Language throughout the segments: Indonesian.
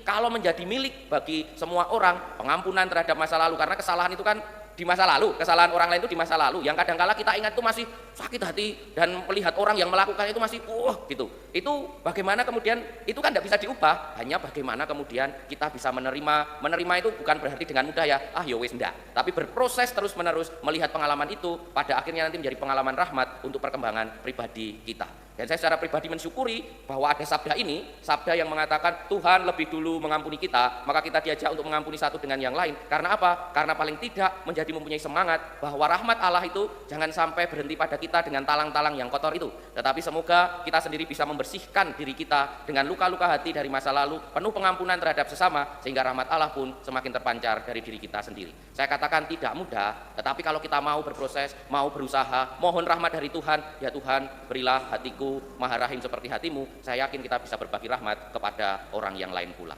kalau menjadi milik bagi semua orang, pengampunan terhadap masa lalu, karena kesalahan itu kan di masa lalu, kesalahan orang lain itu di masa lalu, yang kadangkala kita ingat itu masih sakit hati, dan melihat orang yang melakukan itu masih gitu. Itu bagaimana kemudian, itu kan tidak bisa diubah, hanya bagaimana kemudian kita bisa menerima itu bukan berarti dengan mudah ya, ya wes ndak, tapi berproses terus menerus melihat pengalaman itu, pada akhirnya nanti menjadi pengalaman rahmat untuk perkembangan pribadi kita. Dan saya secara pribadi mensyukuri bahwa ada sabda ini, sabda yang mengatakan Tuhan lebih dulu mengampuni kita, maka kita diajak untuk mengampuni satu dengan yang lain. Karena apa? Karena paling tidak menjadi mempunyai semangat bahwa rahmat Allah itu jangan sampai berhenti pada kita dengan talang-talang yang kotor itu. Tetapi semoga kita sendiri bisa membersihkan diri kita dengan luka-luka hati dari masa lalu, penuh pengampunan terhadap sesama, sehingga rahmat Allah pun semakin terpancar dari diri kita sendiri. Saya katakan tidak mudah, tetapi kalau kita mau berproses, mau berusaha, mohon rahmat dari Tuhan, ya Tuhan berilah hatiku Maha Rahim seperti hatimu, saya yakin kita bisa berbagi rahmat kepada orang yang lain pula.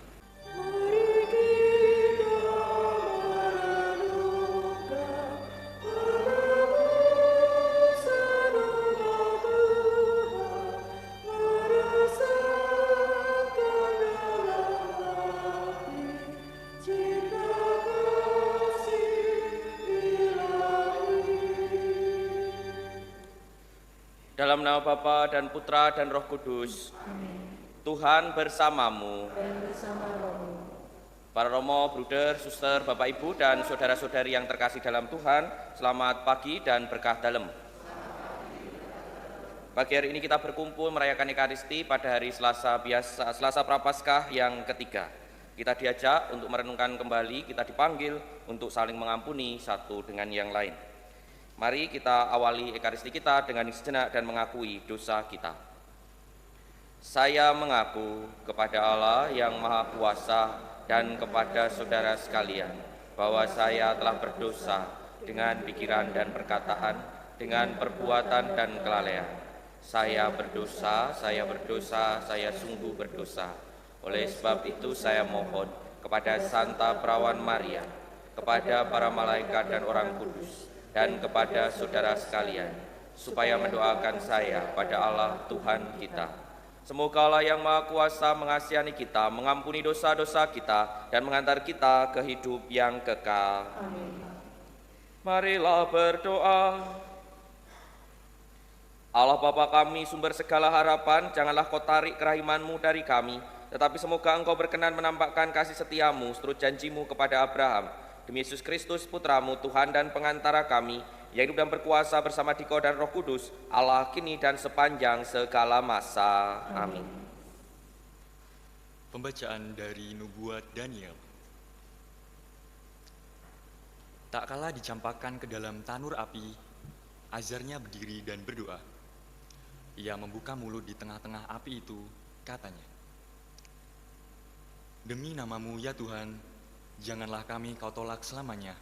Dalam nama Bapa dan Putra dan Roh Kudus. Amin. Tuhan bersamamu. Dan bersama rohmu. Para romo, bruder, suster, bapak ibu dan saudara-saudari yang terkasih dalam Tuhan, selamat pagi dan berkah dalam. Pagi hari ini kita berkumpul merayakan Ekaristi pada hari Selasa biasa, Selasa Prapaskah yang ketiga. Kita diajak untuk merenungkan kembali, kita dipanggil untuk saling mengampuni satu dengan yang lain. Mari kita awali Ekaristi kita dengan sejenak dan mengakui dosa kita. Saya mengaku kepada Allah yang Maha Kuasa dan kepada saudara sekalian bahwa saya telah berdosa dengan pikiran dan perkataan, dengan perbuatan dan kelalaian. Saya berdosa, saya sungguh berdosa. Oleh sebab itu saya mohon kepada Santa Perawan Maria, kepada para malaikat dan orang kudus, dan kepada saudara sekalian, supaya mendoakan saya pada Allah Tuhan kita. Semoga Allah yang Maha Kuasa mengasihani kita, mengampuni dosa-dosa kita, dan mengantar kita ke hidup yang kekal. Amin. Marilah berdoa. Allah Bapa kami, sumber segala harapan, janganlah kau tarik kerahiman-Mu dari kami, tetapi semoga Engkau berkenan menampakkan kasih setia-Mu seturut janji-Mu kepada Abraham. Demi Yesus Kristus, Putra-Mu, Tuhan dan pengantara kami, yang hidup dan berkuasa bersama Dikau dan Roh Kudus, Allah kini dan sepanjang segala masa. Amin. Pembacaan dari Nubuat Daniel. Tak kala dicampakkan ke dalam tanur api, Azarnya berdiri dan berdoa. Ia membuka mulut di tengah-tengah api itu, katanya, "Demi nama-Mu ya Tuhan, janganlah kami Kau tolak selamanya,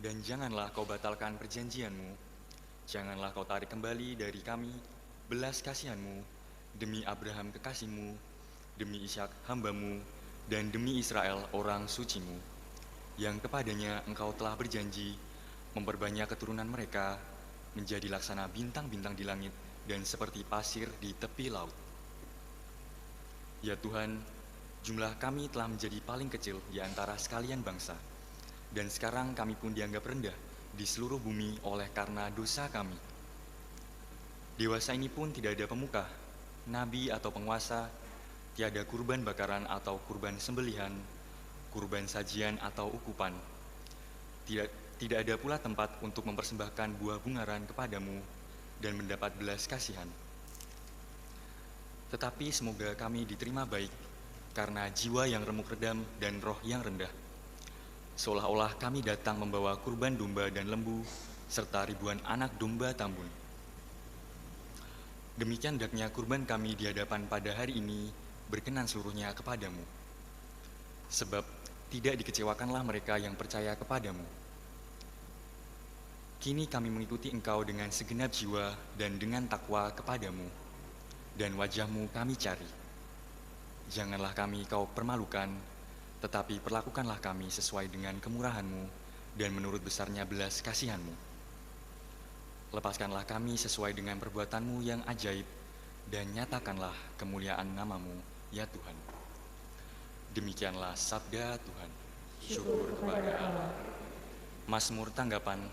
dan janganlah Kau batalkan perjanjian-Mu. Janganlah Kau tarik kembali dari kami belas kasihan-Mu, demi Abraham kekasih-Mu, demi Ishak hamba-Mu, dan demi Israel orang suci-Mu, yang kepadanya Engkau telah berjanji memperbanyak keturunan mereka, menjadi laksana bintang-bintang di langit dan seperti pasir di tepi laut. Ya Tuhan, jumlah kami telah menjadi paling kecil di antara sekalian bangsa, dan sekarang kami pun dianggap rendah di seluruh bumi oleh karena dosa kami. Dewasa ini pun tidak ada pemuka, nabi atau penguasa, tiada kurban bakaran atau kurban sembelihan, kurban sajian atau ukupan. Tidak ada pula tempat untuk mempersembahkan buah bungaran kepadamu dan mendapat belas kasihan. Tetapi semoga kami diterima baik karena jiwa yang remuk redam dan roh yang rendah. Seolah-olah kami datang membawa kurban domba dan lembu, serta ribuan anak domba tambun. Demikian hendaknya kurban kami di hadapan pada hari ini berkenan seluruhnya kepadamu. Sebab tidak dikecewakanlah mereka yang percaya kepadamu. Kini kami mengikuti Engkau dengan segenap jiwa dan dengan takwa kepadamu, dan wajah-Mu kami cari. Janganlah kami Kau permalukan, tetapi perlakukanlah kami sesuai dengan kemurahan-Mu dan menurut besarnya belas kasihan-Mu. Lepaskanlah kami sesuai dengan perbuatan-Mu yang ajaib, dan nyatakanlah kemuliaan nama-Mu, ya Tuhan. Demikianlah sabda Tuhan. Syukur kepada Allah. Mazmur tanggapan.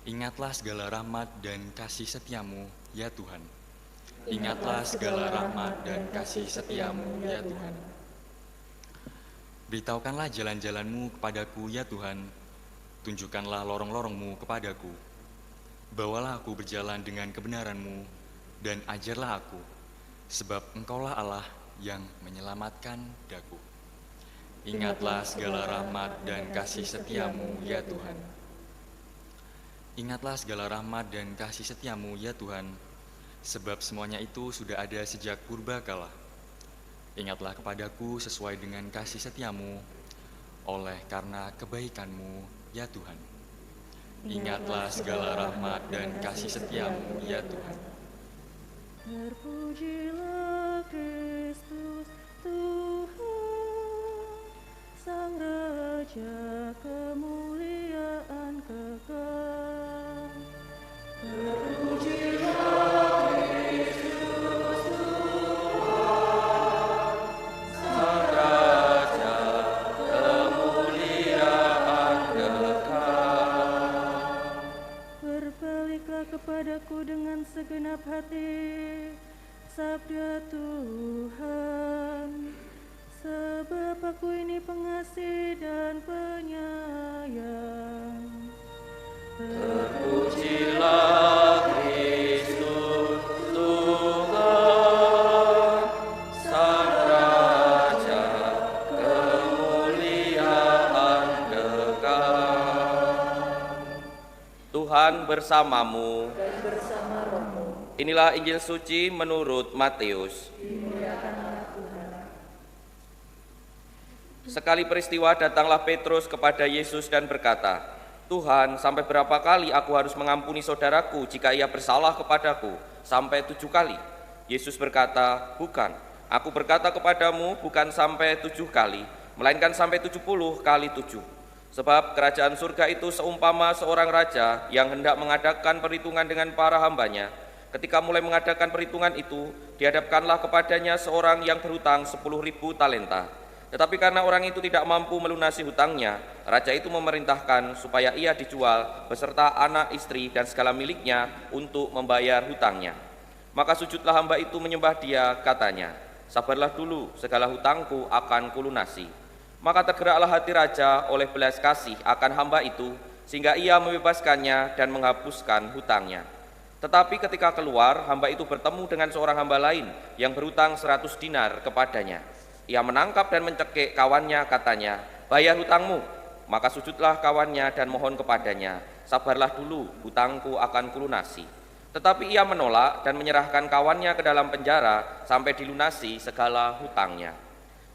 Ingatlah segala rahmat dan kasih setiamu, ya Tuhan. Ingatlah segala rahmat dan kasih setiamu, ya Tuhan. Beritahukanlah jalan-jalanmu kepadaku, ya Tuhan. Tunjukkanlah lorong-lorongmu kepadaku. Bawalah aku berjalan dengan kebenaranmu, dan ajarlah aku, sebab Engkaulah Allah yang menyelamatkan daku. Ingatlah segala rahmat dan kasih setiamu, ya Tuhan. Ingatlah segala rahmat dan kasih setiamu, ya Tuhan, sebab semuanya itu sudah ada sejak purbakala. Ingatlah kepadaku sesuai dengan kasih setiamu, oleh karena kebaikanmu, ya Tuhan. Ingatlah segala rahmat dan kasih setiamu, ya Tuhan. Terpujilah Kristus Tuhan, Sang Raja kemuliaan kekal. Terpujilah Kristus Tuhan, Sang Raja kemuliaan kekal. berbaliklah kepadaku dengan segenap hati, sabda Tuhan. Sebab aku ini pengasih dan penyayang. Terpujilah Kristus Tuhan, Sang Raja kemuliaan kekal. Tuhan bersamamu. Inilah Injil suci menurut Matius. Sekali peristiwa datanglah Petrus kepada Yesus dan berkata, Tuhan, sampai berapa kali aku harus mengampuni saudaraku jika ia bersalah kepadaku? Sampai 7 kali? Yesus berkata, bukan. Aku berkata kepadamu bukan sampai 7 kali, melainkan sampai 70 kali 7. Sebab kerajaan surga itu seumpama seorang raja yang hendak mengadakan perhitungan dengan para hambanya. Ketika mulai mengadakan perhitungan itu, dihadapkanlah kepadanya seorang yang berhutang 10.000 talenta. Tetapi karena orang itu tidak mampu melunasi hutangnya, raja itu memerintahkan supaya ia dijual beserta anak, istri, dan segala miliknya untuk membayar hutangnya. Maka sujudlah hamba itu menyembah dia, katanya, sabarlah dulu, segala hutangku akan kulunasi. Maka tergeraklah hati raja oleh belas kasih akan hamba itu, sehingga ia membebaskannya dan menghapuskan hutangnya. Tetapi ketika keluar, hamba itu bertemu dengan seorang hamba lain yang berhutang 100 dinar kepadanya. Ia menangkap dan mencekik kawannya, katanya, bayar hutangmu. Maka sujudlah kawannya dan mohon kepadanya, sabarlah dulu, hutangku akan kulunasi. Tetapi ia menolak dan menyerahkan kawannya ke dalam penjara sampai dilunasi segala hutangnya.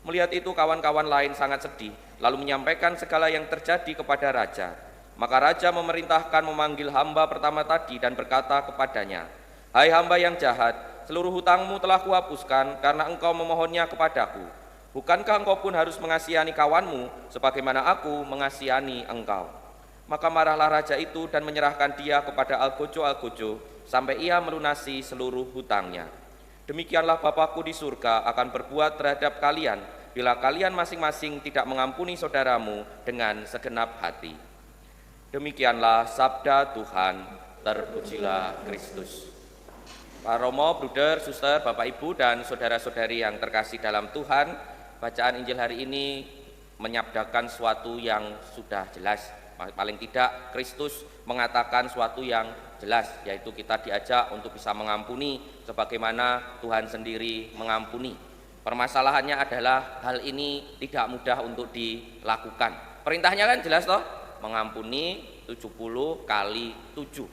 Melihat itu kawan-kawan lain sangat sedih, lalu menyampaikan segala yang terjadi kepada raja. Maka raja memerintahkan memanggil hamba pertama tadi dan berkata kepadanya, hai hamba yang jahat, seluruh hutangmu telah kuhapuskan karena engkau memohonnya kepadaku. Bukankah engkau pun harus mengasihani kawanmu sebagaimana aku mengasihani engkau? Maka marahlah raja itu dan menyerahkan dia kepada algojo-algojo sampai ia melunasi seluruh hutangnya. Demikianlah Bapakku di surga akan berbuat terhadap kalian bila kalian masing-masing tidak mengampuni saudaramu dengan segenap hati. Demikianlah sabda Tuhan. Terpujilah Kristus. Pak Romo, Bruder, Suster, Bapak Ibu, dan saudara-saudari yang terkasih dalam Tuhan, bacaan Injil hari ini menyabdakan suatu yang sudah jelas. Paling tidak Kristus mengatakan suatu yang jelas, yaitu kita diajak untuk bisa mengampuni sebagaimana Tuhan sendiri mengampuni. Permasalahannya adalah hal ini tidak mudah untuk dilakukan. Perintahnya kan jelas toh, mengampuni 70 kali 7.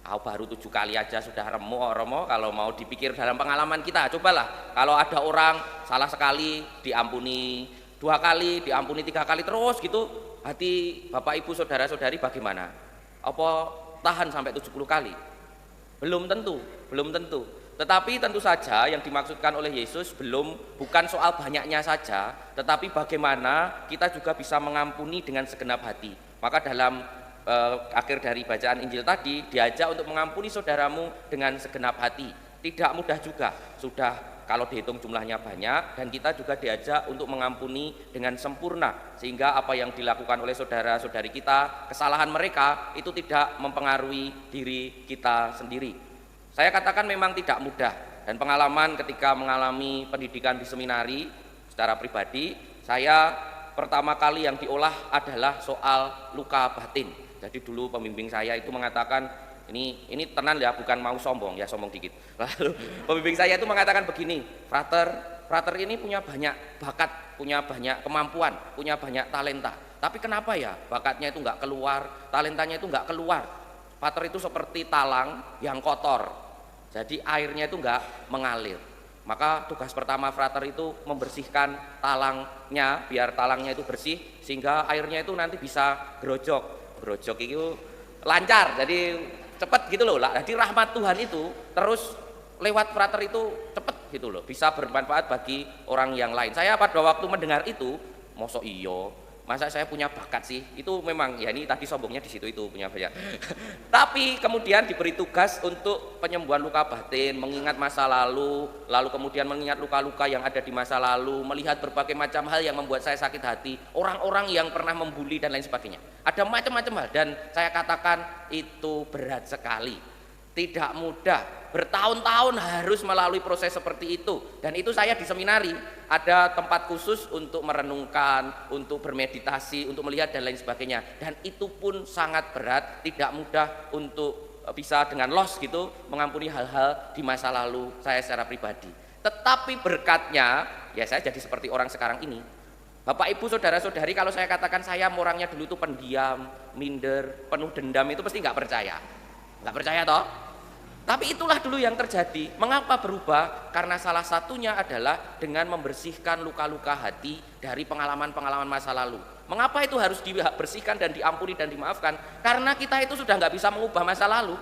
Baru 7 kali aja sudah Romo, kalau mau dipikir dalam pengalaman kita, cobalah kalau ada orang salah sekali diampuni 2 kali, diampuni 3 kali terus gitu, hati Bapak Ibu saudara-saudari bagaimana? Apa tahan sampai 70 kali? Belum tentu. Tetapi tentu saja yang dimaksudkan oleh Yesus bukan soal banyaknya saja, tetapi bagaimana kita juga bisa mengampuni dengan segenap hati. Maka dalam akhir dari bacaan Injil tadi diajak untuk mengampuni saudaramu dengan segenap hati. Tidak mudah juga, sudah kalau dihitung jumlahnya banyak, dan kita juga diajak untuk mengampuni dengan sempurna, sehingga apa yang dilakukan oleh saudara-saudari kita, kesalahan mereka itu tidak mempengaruhi diri kita sendiri. Saya katakan memang tidak mudah, dan pengalaman ketika mengalami pendidikan di seminari secara pribadi, saya pertama kali yang diolah adalah soal luka batin. Jadi dulu pembimbing saya itu mengatakan, ini tenan ya, bukan mau sombong ya, sombong dikit. Lalu pembimbing saya itu mengatakan begini, frater ini punya banyak bakat, punya banyak kemampuan, punya banyak talenta. Tapi kenapa ya bakatnya itu enggak keluar, talentanya itu enggak keluar? Frater itu seperti talang yang kotor, jadi airnya itu enggak mengalir. Maka tugas pertama frater itu membersihkan talangnya, biar talangnya itu bersih, sehingga airnya itu nanti bisa grojok itu lancar, jadi cepet gitu loh. Jadi rahmat Tuhan itu terus lewat frater itu cepet gitu loh, bisa bermanfaat bagi orang yang lain. Saya pada waktu mendengar itu, mosok iyo, masa saya punya bakat sih? Itu memang ya, ini tadi sombongnya di situ, itu punya banyak. Tapi kemudian diberi tugas untuk penyembuhan luka batin, mengingat masa lalu kemudian mengingat luka-luka yang ada di masa lalu, melihat berbagai macam hal yang membuat saya sakit hati, orang-orang yang pernah membuli dan lain sebagainya. Ada macam-macam hal, dan saya katakan itu berat sekali, tidak mudah, bertahun-tahun harus melalui proses seperti itu. Dan itu saya di seminari ada tempat khusus untuk merenungkan, untuk bermeditasi, untuk melihat dan lain sebagainya. Dan itu pun sangat berat, tidak mudah untuk bisa dengan los gitu mengampuni hal-hal di masa lalu saya secara pribadi. Tetapi berkatnya ya saya jadi seperti orang sekarang ini. Bapak Ibu saudara-saudari, kalau saya katakan saya orangnya dulu itu pendiam, minder, penuh dendam, itu pasti nggak percaya toh. Tapi itulah dulu yang terjadi. Mengapa berubah? Karena salah satunya adalah dengan membersihkan luka-luka hati dari pengalaman-pengalaman masa lalu. Mengapa itu harus dibersihkan dan diampuni dan dimaafkan? Karena kita itu sudah nggak bisa mengubah masa lalu.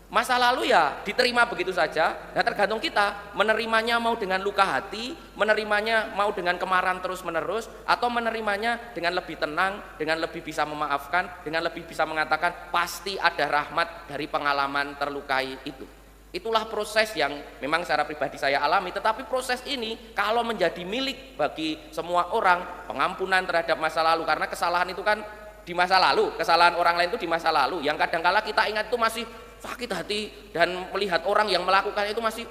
Masa lalu ya diterima begitu saja. Nah, tergantung kita menerimanya mau dengan luka hati, menerimanya mau dengan kemarahan terus menerus, atau menerimanya dengan lebih tenang, dengan lebih bisa memaafkan, dengan lebih bisa mengatakan pasti ada rahmat dari pengalaman terlukai itu. Itulah proses yang memang secara pribadi saya alami. Tetapi proses ini kalau menjadi milik bagi semua orang, pengampunan terhadap masa lalu, karena kesalahan itu kan di masa lalu, kesalahan orang lain itu di masa lalu, yang kadangkala kita ingat itu masih sakit hati, dan melihat orang yang melakukan itu masih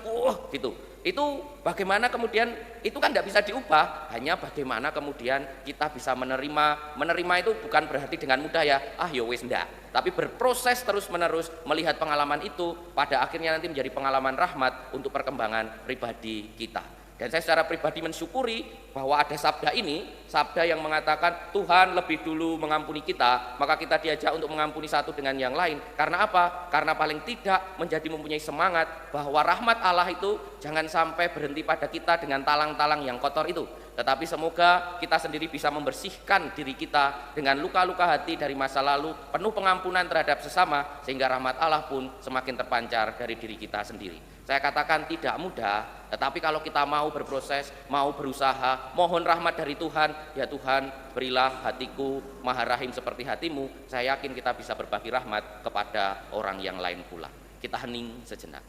gitu. Itu bagaimana kemudian itu kan tidak bisa diubah, hanya bagaimana kemudian kita bisa menerima itu bukan berarti dengan mudah ya, ya wis ndak, tapi berproses terus menerus melihat pengalaman itu, pada akhirnya nanti menjadi pengalaman rahmat untuk perkembangan pribadi kita. Dan saya secara pribadi mensyukuri bahwa ada sabda ini, sabda yang mengatakan Tuhan lebih dulu mengampuni kita, maka kita diajak untuk mengampuni satu dengan yang lain. Karena apa? Karena paling tidak menjadi mempunyai semangat bahwa rahmat Allah itu jangan sampai berhenti pada kita dengan talang-talang yang kotor itu. Tetapi semoga kita sendiri bisa membersihkan diri kita dengan luka-luka hati dari masa lalu, penuh pengampunan terhadap sesama, sehingga rahmat Allah pun semakin terpancar dari diri kita sendiri. Saya katakan tidak mudah, tetapi kalau kita mau berproses, mau berusaha, mohon rahmat dari Tuhan, ya Tuhan berilah hatiku maha rahim seperti hatimu, saya yakin kita bisa berbagi rahmat kepada orang yang lain pula. Kita hening sejenak.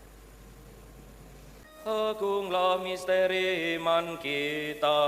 Agunglah misteri iman kita.